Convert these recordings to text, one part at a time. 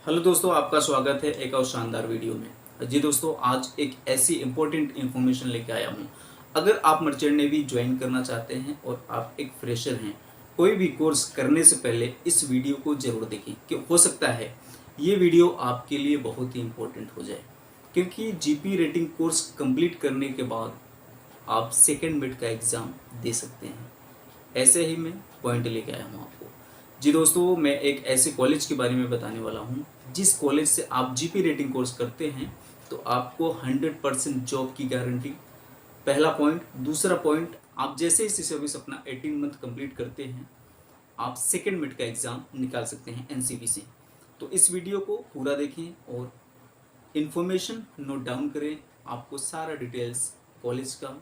Hello दोस्तों, आपका स्वागत है एक और शानदार वीडियो में। जी दोस्तों, आज एक ऐसी इम्पोर्टेंट इन्फॉर्मेशन लेके आया हूँ। अगर आप मर्चेंट नेवी ज्वाइन करना चाहते हैं और आप एक फ्रेशर हैं, कोई भी कोर्स करने से पहले इस वीडियो को जरूर देखें कि हो सकता है ये वीडियो आपके लिए बहुत ही इम्पोर्टेंट हो जाए। क्योंकि जीपी रेटिंग कोर्स कंप्लीट करने के बाद आप सेकेंड मिड का एग्ज़ाम दे सकते हैं। ऐसे ही मैं पॉइंट लेके आया हूँ आपको। जी दोस्तों, मैं एक ऐसे कॉलेज के बारे में बताने वाला हूँ जिस कॉलेज से आप जीपी रेटिंग कोर्स करते हैं तो आपको 100% जॉब की गारंटी। पहला पॉइंट। दूसरा पॉइंट, आप जैसे ही सर्विस अपना 18 मंथ कंप्लीट करते हैं आप सेकेंड मिड का एग्ज़ाम निकाल सकते हैं एनसीवी से। तो इस वीडियो को पूरा देखें और इन्फॉर्मेशन नोट डाउन करें। आपको सारा डिटेल्स, कॉलेज का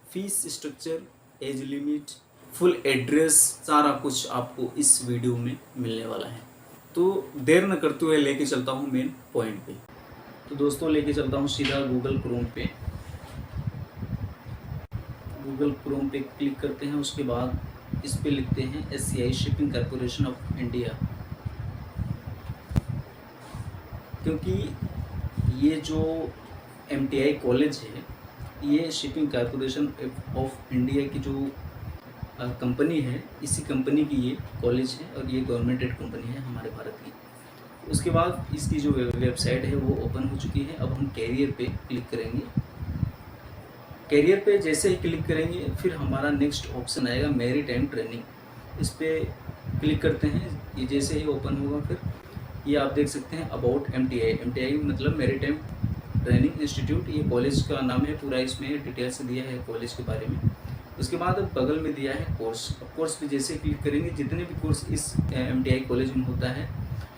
fees structure, age limit, full address, सारा कुछ आपको इस वीडियो में मिलने वाला है। तो देर न करते हुए लेके चलता हूँ मेन पॉइंट पे। तो दोस्तों, लेके चलता हूँ सीधा गूगल क्रोम पे। गूगल क्रोम पे क्लिक करते हैं, उसके बाद इस पे लिखते हैं SCI shipping corporation of India. क्योंकि ये जो एमटीआई कॉलेज है ये शिपिंग कॉरपोरेशन ऑफ इंडिया की जो कंपनी है, इसी कंपनी की ये कॉलेज है और ये गवर्नमेंटेड कंपनी है हमारे भारत की। उसके बाद इसकी जो वेबसाइट है वो ओपन हो चुकी है। अब हम कैरियर पे क्लिक करेंगे। कैरियर पे जैसे ही क्लिक करेंगे फिर हमारा नेक्स्ट ऑप्शन आएगा मैरीटाइम ट्रेनिंग। इस पर क्लिक करते हैं। ये जैसे ही ओपन होगा फिर ये आप देख सकते हैं अबाउट एमटीआई। एमटीआई मतलब मैरीटाइम ट्रेनिंग इंस्टीट्यूट, ये कॉलेज का नाम है पूरा। इसमें डिटेल्स दिया है कॉलेज के बारे में। उसके बाद बगल में दिया है कोर्स। कोर्स पे जैसे क्लिक करेंगे जितने भी कोर्स इस एमटीआई कॉलेज में होता है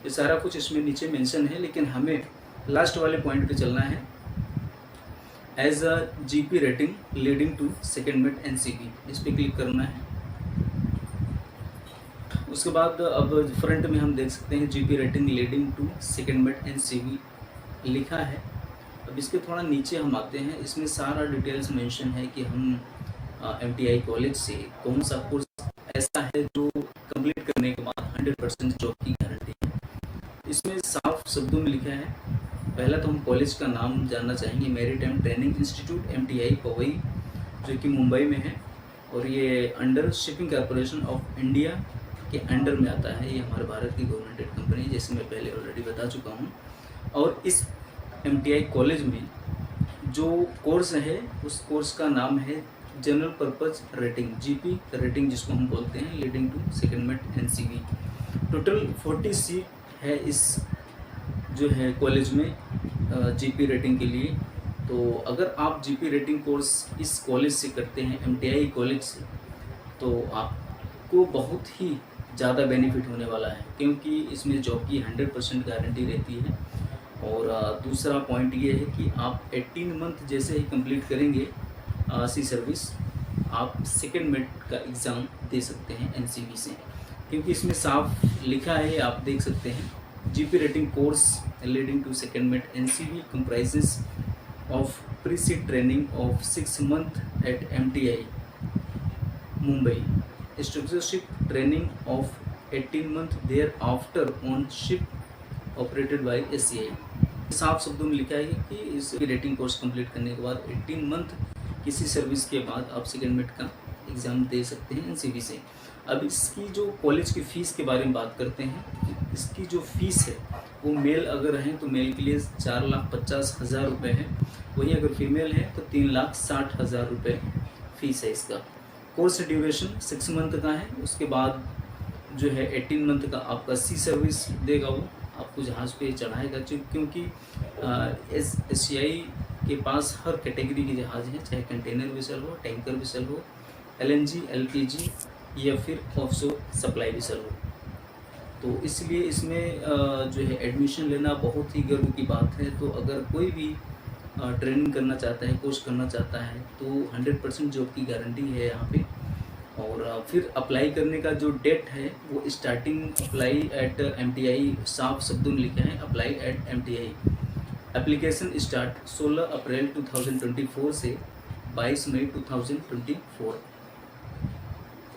ये सारा कुछ इसमें नीचे मेंशन है, लेकिन हमें लास्ट वाले पॉइंट पे चलना है। As a GP rating leading to second mid NCV, इस पर क्लिक करना है। उसके बाद अब फ्रंट में हम देख सकते हैं GP rating leading to second mid NCV लिखा है। अब इसके थोड़ा नीचे हम आते हैं, इसमें सारा डिटेल्स मेंशन है कि हम एमटीआई कॉलेज से कौन सा कोर्स ऐसा है जो कंप्लीट करने के बाद 100% जॉब की गारंटी है। इसमें साफ शब्दों में लिखा है। पहला तो हम कॉलेज का नाम जानना चाहेंगे, maritime training institute MTI Powai, जो कि मुंबई में है और ये under shipping corporation of India के अंडर में आता है। ये हमारे भारत की गवर्नमेंटेड कंपनी है, जैसे मैं पहले ऑलरेडी बता चुका हूँ। और इस एमटीआई कॉलेज में जो कोर्स है उस कोर्स का नाम है general purpose rating, GP rating जिसको हम बोलते हैं, leading to second mid NCV. Total 40 seat है इस जो है कॉलेज में जीपी रेटिंग के लिए। तो अगर आप जीपी रेटिंग कोर्स इस कॉलेज से करते हैं, एमटीआई कॉलेज से, तो आपको बहुत ही ज़्यादा बेनिफिट होने वाला है, क्योंकि इसमें जॉब की 100% गारंटी रहती है। और दूसरा पॉइंट ये है कि आप 18 मंथ जैसे ही कंप्लीट करेंगे सी सर्विस, आप सेकेंड मिड का एग्ज़ाम दे सकते हैं एनसीवी से। क्योंकि इसमें साफ लिखा है, आप देख सकते हैं, GP rating course leading to second mid NCV comprises of pre sea training of 6 month at MTI Mumbai, instructorship training of 18 month thereafter on ship operated by SCI. साफ शब्दों में लिखा है कि इस रेटिंग कोर्स कंप्लीट करने के बाद 18 मंथ किसी सर्विस के बाद आप सेकेंड मिड का एग्ज़ाम दे सकते हैं एनसीवी से। अब इसकी जो कॉलेज की फ़ीस के बारे में बात करते हैं। इसकी जो फ़ीस है वो मेल अगर हैं तो मेल के लिए 4,50,000 रुपये है, वही अगर फीमेल है तो 3,60,000 रुपये फ़ीस है इसका। कोर्स ड्यूरेशन 6 मंथ का है। उसके बाद जो है 18 मंथ का आपका सी सर्विस देगा, वो आपको जहाज़ पे चढ़ाएगा। क्योंकि एससीआई के पास हर कैटेगरी के जहाज़ हैं, चाहे कंटेनर वेसल हो, टैंकर वेसल हो, एलएनजी, एलपीजी या फिर ऑफशोर सप्लाई वेसल हो। तो इसलिए इसमें जो है एडमिशन लेना बहुत ही गर्व की बात है। तो अगर कोई भी ट्रेनिंग करना चाहता है, कोर्स करना चाहता है, तो 100% जॉब की गारंटी है यहाँ पे। और फिर अप्लाई करने का जो डेट है वो स्टार्टिंग अप्लाई एट एमटीआई, साफ शब्दों में लिखा है apply eight MTI. Application start 16 अप्रैल 2024 से 22 मई 2024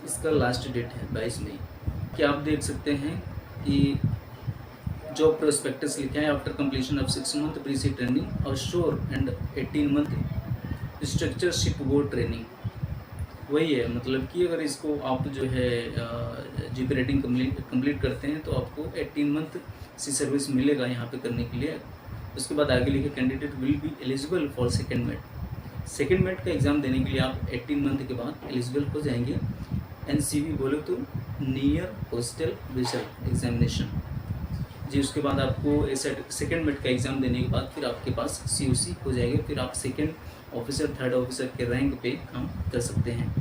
इसका लास्ट डेट है, 22 मई। कि आप देख सकते हैं कि जॉब प्रोस्पेक्टस लिखा है, after completion of 6 month pre sea training और श्योर एंड 18 मंथ स्ट्रक्चरशिप बोर्ड ट्रेनिंग। वही है, मतलब कि अगर इसको आप जो है जीपी रेटिंग कंप्लीट करते हैं तो आपको 18 मंथ सी सर्विस मिलेगा यहाँ पे करने के लिए। उसके बाद आगे लिखे candidate will be eligible for second mate. Second mate का एग्ज़ाम देने के लिए आप 18 मंथ के बाद एलिजिबल हो जाएंगे। एनसीवी बोले तो नियर हॉस्टल विजिट एग्जामिनेशन जी। उसके बाद आपको सेकेंड मेट का एग्ज़ाम देने के बाद फिर आपके पास सीओसी हो जाएगा, फिर आप सेकेंड ऑफिसर थर्ड ऑफिसर के रैंक पे काम कर सकते हैं।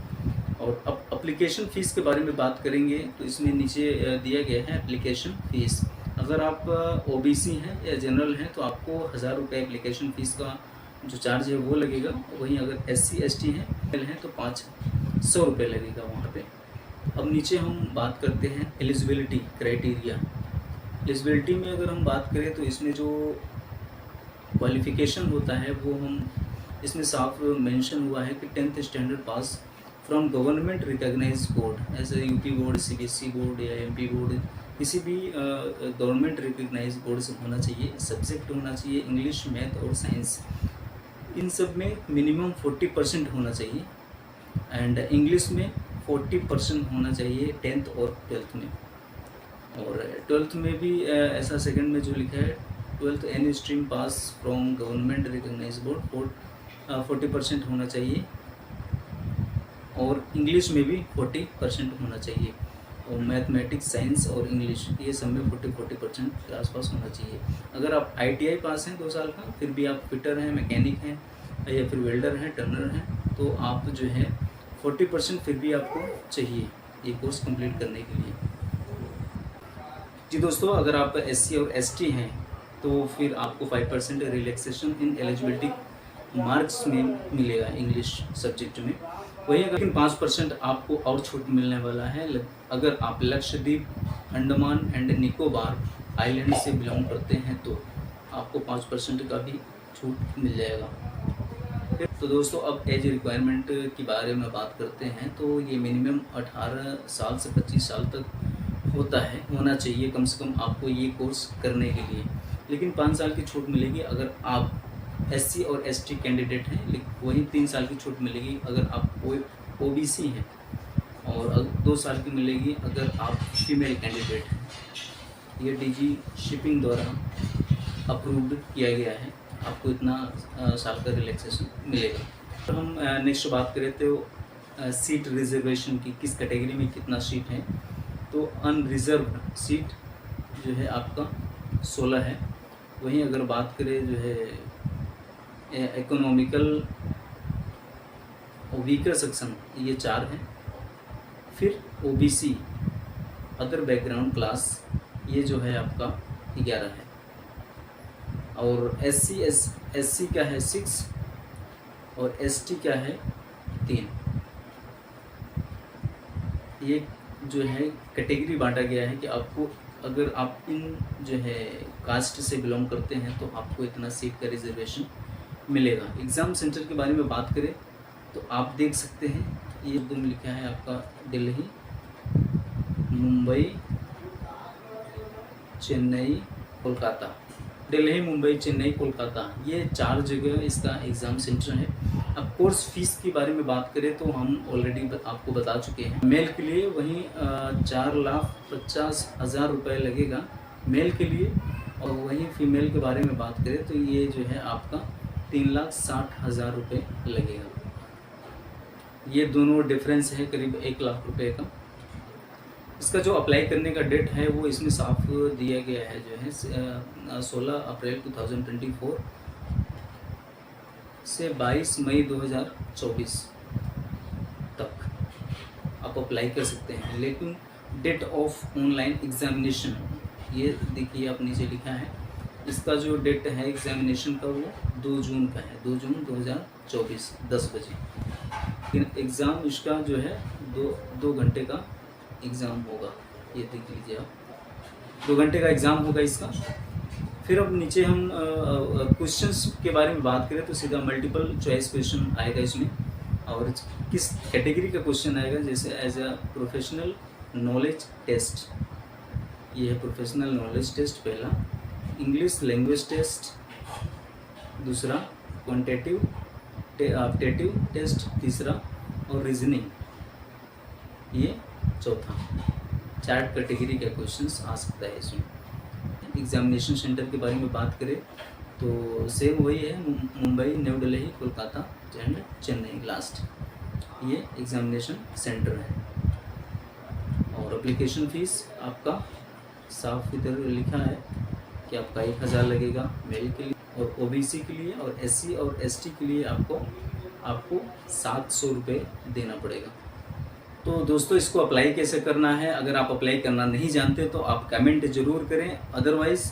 और अब एप्लीकेशन फ़ीस के बारे में बात करेंगे तो इसमें नीचे दिया गया है एप्लीकेशन फ़ीस। अगर आप ओबीसी हैं या जनरल हैं तो आपको 1000 रुपये एप्लीकेशन फ़ीस का जो चार्ज है वो लगेगा। वहीं अगर SC ST हैं तो 500 रुपये लगेगा वहाँ पे। अब नीचे हम बात करते हैं एलिजिबिलिटी क्राइटेरिया। एलिजिबिलिटी में अगर हम बात करें तो इसमें जो क्वालिफ़िकेशन होता है वो हम इसमें साफ मेंशन हुआ है कि 10th standard pass from government recognised board, ऐसे यूपी बोर्ड, CBSE बोर्ड या MP बोर्ड, किसी भी गवर्नमेंट रिकॉग्नाइज्ड बोर्ड से होना चाहिए। सब्जेक्ट होना चाहिए इंग्लिश, मैथ और साइंस। इन सब में मिनिमम 40% होना चाहिए एंड इंग्लिश में 40% होना चाहिए 10th और 12th में। और 12th में भी ऐसा सेकंड में जो लिखा है 12th any stream pass from government recognised board 40% होना चाहिए। और इंग्लिश में भी 40% होना चाहिए। और मैथमेटिक्स, साइंस और इंग्लिश ये सब में 40% के आसपास होना चाहिए। अगर आप ITI पास हैं 2 साल का, फिर भी आप फिटर हैं, मैकेनिक हैं या फिर वेल्डर हैं, टर्नर हैं, तो आप जो है 40% फिर भी आपको चाहिए ये कोर्स कंप्लीट करने के लिए। जी दोस्तों, अगर आप SC और ST हैं तो फिर आपको 5% रिलैक्सेशन इन एलिजिबिलिटी मार्क्स में मिलेगा इंग्लिश सब्जेक्ट में। वहीं अगर 5% आपको और छूट मिलने वाला है अगर आप लक्षद्वीप, अंडमान एंड निकोबार आइलैंड से बिलोंग करते हैं तो आपको 5% का भी छूट मिल जाएगा। तो दोस्तों, अब एज रिक्वायरमेंट के बारे में बात करते हैं तो ये मिनिमम 18 साल से 25 साल तक होना चाहिए कम से कम आपको ये कोर्स करने के लिए। लेकिन 5 साल की छूट मिलेगी अगर आप SC और ST कैंडिडेट हैं। वहीं 3 साल की छूट मिलेगी अगर आप OBC हैं और 2 साल की मिलेगी अगर आप फीमेल कैंडिडेट हैं। ये DG शिपिंग द्वारा अप्रूव्ड किया गया है, आपको इतना साल का रिलैक्सेशन मिलेगा। तो हम नेक्स्ट बात करें तो सीट रिजर्वेशन की, किस कैटेगरी में कितना सीट है। तो अनरिजर्व्ड सीट जो है आपका 16 है। वहीं अगर बात करें जो है इकोनॉमिकल वीकर सेक्शन, ये 4 हैं। फिर OBC अदर बैकग्राउंड क्लास, ये जो है आपका 11 है। और SC का है 6 और ST का है 3। ये जो है कैटेगरी बांटा गया है कि आपको अगर आप इन जो है कास्ट से बिलोंग करते हैं तो आपको इतना सीट का रिजर्वेशन मिलेगा। एग्ज़ाम सेंटर के बारे में बात करें तो आप देख सकते हैं ये एकदम लिखा है आपका दिल्ली, मुंबई, चेन्नई, कोलकाता। दिल्ली, मुंबई, चेन्नई, कोलकाता, ये 4 जगह इसका एग्ज़ाम सेंटर है। अब कोर्स फीस के बारे में बात करें तो हम ऑलरेडी आपको बता चुके हैं। मेल के लिए वहीं 4,50,000 रुपये लगेगा मेल के लिए। और वहीं फीमेल के बारे में बात करें तो ये जो है आपका 3,60,000 रुपये लगेगा। ये दोनों डिफरेंस है करीब 1 लाख रुपये का। इसका जो अप्लाई करने का डेट है वो इसमें साफ दिया गया है, जो है 16 अप्रैल 2024 से 22 मई 2024 तक आप अप्लाई कर सकते हैं। लेकिन डेट ऑफ ऑनलाइन एग्जामिनेशन, ये देखिए आप नीचे लिखा है, इसका जो डेट है एग्जामिनेशन का वो 2 जून का है, 2 जून 2024 10 बजे। लेकिन एग्ज़ाम इसका जो है 2 घंटे का एग्ज़ाम होगा। ये देख लीजिए आप, 2 घंटे का एग्ज़ाम होगा इसका। फिर अब नीचे हम क्वेश्चंस के बारे में बात करें तो सीधा मल्टीपल चॉइस क्वेश्चन आएगा इसमें। और किस कैटेगरी का क्वेश्चन आएगा, जैसे as a professional knowledge test, ये है प्रोफेशनल नॉलेज टेस्ट पहला, इंग्लिश लैंग्वेज टेस्ट दूसरा, क्वांटिटेटिव टेस्ट तीसरा और रीजनिंग ये चौथा। 4 कैटेगरी का क्वेश्चंस आ सकता है इसमें। एग्जामिनेशन सेंटर के बारे में बात करें तो सेम वही है, Mumbai, new Delhi, Kolkata and Chennai last, ये एग्जामिनेशन सेंटर है। और एप्लीकेशन फ़ीस आपका साफ इधर लिखा है कि आपका 1000 लगेगा मेल के लिए, और ओबीसी के लिए और एससी और एसटी के लिए आपको 700 रुपये देना पड़ेगा। तो दोस्तों इसको अप्लाई कैसे करना है, अगर आप अप्लाई करना नहीं जानते तो आप कमेंट ज़रूर करें, अदरवाइज़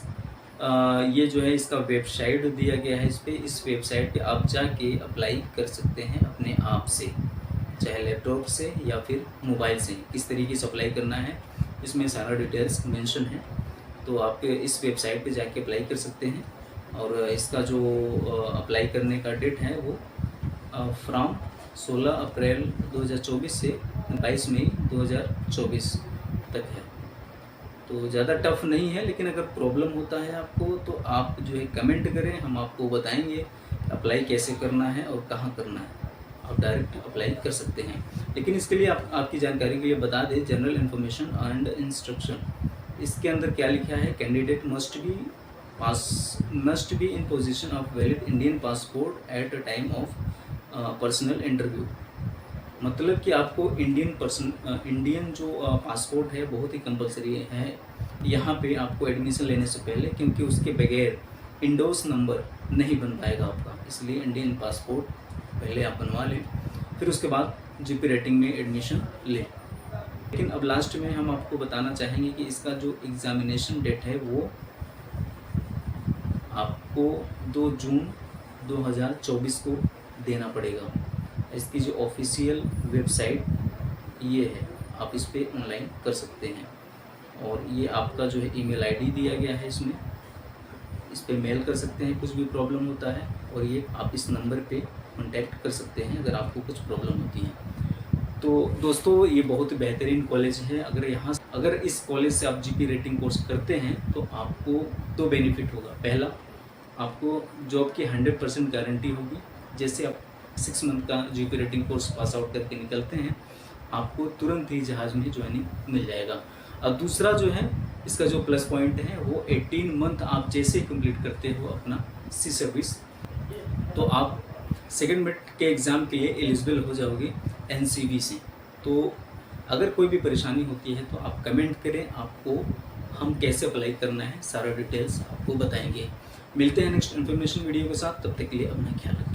ये जो है इसका वेबसाइट दिया गया है, इस वेबसाइट पे आप जाके अप्लाई कर सकते हैं अपने आप से, चाहे लैपटॉप से या फिर मोबाइल से। किस तरीके से अप्लाई करना है इसमें सारा डिटेल्स मेंशन है, तो आप इस वेबसाइट पे जाके अप्लाई कर सकते हैं। और इसका जो अप्लाई करने का डेट है वो फ्रॉम 16 अप्रैल 2024 से 22 मई 2024 तक है। तो ज़्यादा टफ नहीं है, लेकिन अगर प्रॉब्लम होता है आपको तो आप जो है कमेंट करें, हम आपको बताएंगे अप्लाई कैसे करना है और कहाँ करना है। आप डायरेक्ट अप्लाई कर सकते हैं, लेकिन इसके लिए आपकी जानकारी के लिए बता दें, जनरल इन्फॉर्मेशन एंड इंस्ट्रक्शन इसके अंदर क्या लिखा है, candidate must be in position of valid Indian passport at a time of personal interview. मतलब कि आपको इंडियन जो पासपोर्ट है बहुत ही कंपलसरी है यहाँ पे आपको एडमिशन लेने से पहले, क्योंकि उसके बगैर इंडोस नंबर नहीं बन पाएगा आपका, इसलिए इंडियन पासपोर्ट पहले आप बनवा लें, फिर उसके बाद जीपी रेटिंग में एडमिशन लें। लेकिन अब लास्ट में हम आपको बताना चाहेंगे कि इसका जो एग्ज़ामिनेशन डेट है वो आपको 2 जून 2024 को देना पड़ेगा। इसकी जो ऑफिशियल वेबसाइट ये है, आप इस पर ऑनलाइन कर सकते हैं, और ये आपका जो है ईमेल आईडी दिया गया है, इसमें इस पे मेल कर सकते हैं कुछ भी प्रॉब्लम होता है, और ये आप इस नंबर पे कांटेक्ट कर सकते हैं अगर आपको कुछ प्रॉब्लम होती है। तो दोस्तों ये बहुत बेहतरीन कॉलेज है, अगर इस कॉलेज से आप जीपी रेटिंग कोर्स करते हैं तो आपको 2 बेनिफिट होगा। पहला, आपको जॉब की 100% गारंटी होगी। जैसे आप 6 मंथ का GP rating course pass out करके निकलते हैं, आपको तुरंत ही जहाज़ में ज्वाइनिंग मिल जाएगा। अब दूसरा जो है इसका जो प्लस पॉइंट है वो 18 मंथ आप जैसे ही कंप्लीट करते हो अपना सी सर्विस, तो आप सेकेंड मिड के एग्ज़ाम के लिए एलिजिबल हो जाओगे एनसीवी से। तो अगर कोई भी परेशानी होती है तो आप कमेंट करें, आपको हम कैसे अप्लाई करना है सारा डिटेल्स आपको बताएंगे। मिलते हैं नेक्स्ट इन्फॉर्मेशन वीडियो के साथ, तब तक के लिए अपना ख्याल रखें।